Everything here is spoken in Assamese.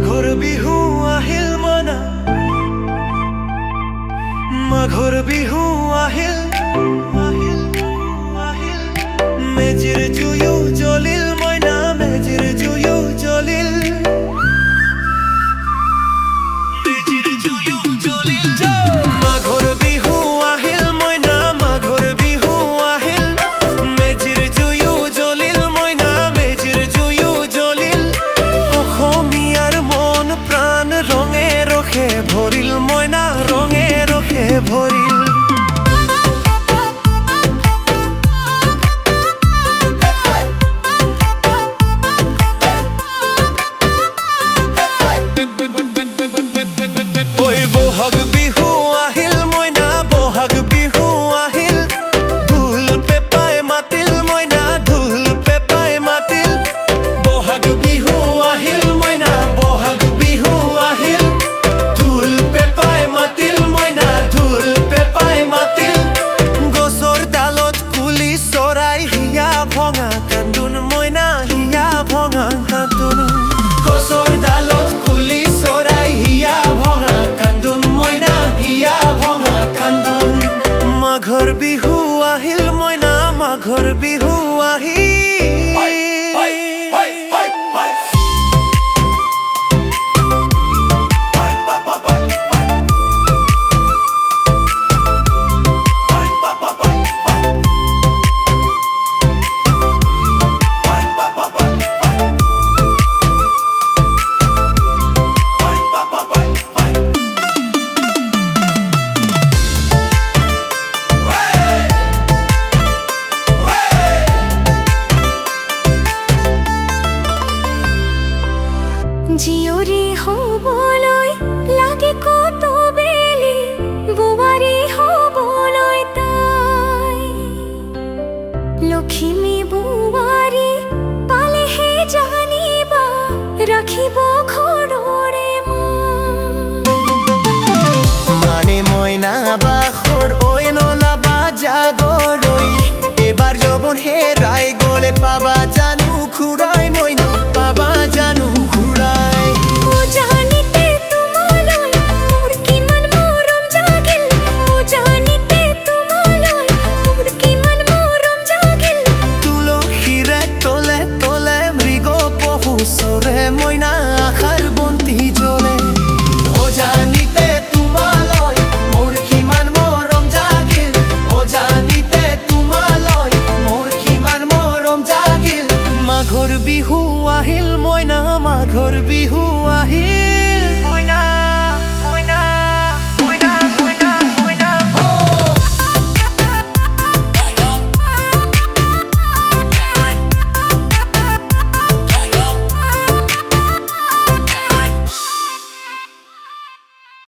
মাঘৰ বিহু আহিল মনা, মাঘৰ বিহু আহিল আহিল আহিল। মেজিৰ জুয়ো জ্বলিল মইনা, মেজিৰ জুয়ো জ্বলিল, মেজিৰ জুয়ো জ্বলিল। মাঘৰ বিহু আহিল মইনা, মাঘৰ বিহু আহিল। মেজিৰ জুয়ো জ্বলিল মইনা, মেজিৰ জুয়ো জ্বলিল। অসমীয়াৰ মন প্ৰাণ ৰঙে ৰসে ভৰিল মইনা, ৰঙে ৰসে ভৰিল। বহাগ বিহু আহিল মইনা, বহাগ বিহু আহিল। ঢোল পেঁপাই মাতিল মইনা, ঢোল পেঁপাই মাতিল। বহাগ বিহু আহিল মইনা, বহাগ বিহু আহিল। ঢোল পেঁপাই মাতিল মইনা, ঢোল পেঁপাই মাতিল। গছৰ ডালত কুলি চৰাই হিয়া ভঙা কান্দোন মইনা, হিয়া ভঙা কান্দোন। গছৰ ডালত কুলি চৰাই হিয়া ভঙা কান্দোন মইনা, হিয়া ভঙা কান্দোন। মাঘৰ বিহু আহিল মইনা, মাঘৰ বিহু আহিল। জীয়ৰী হ'বলৈ লাগে কত বেলি, বোৱাৰী হ'বলৈ তাই। লখিমী বোৱাৰী পালেহে জানিবা, ৰাখিব ঘৰৰে মানে মইনা বাখৰ ঐ নলাবা জাগৰৈ। এবাৰ যৌৱন হেৰাই গ'লে পাবা জানো ঘূৰাই মইনা।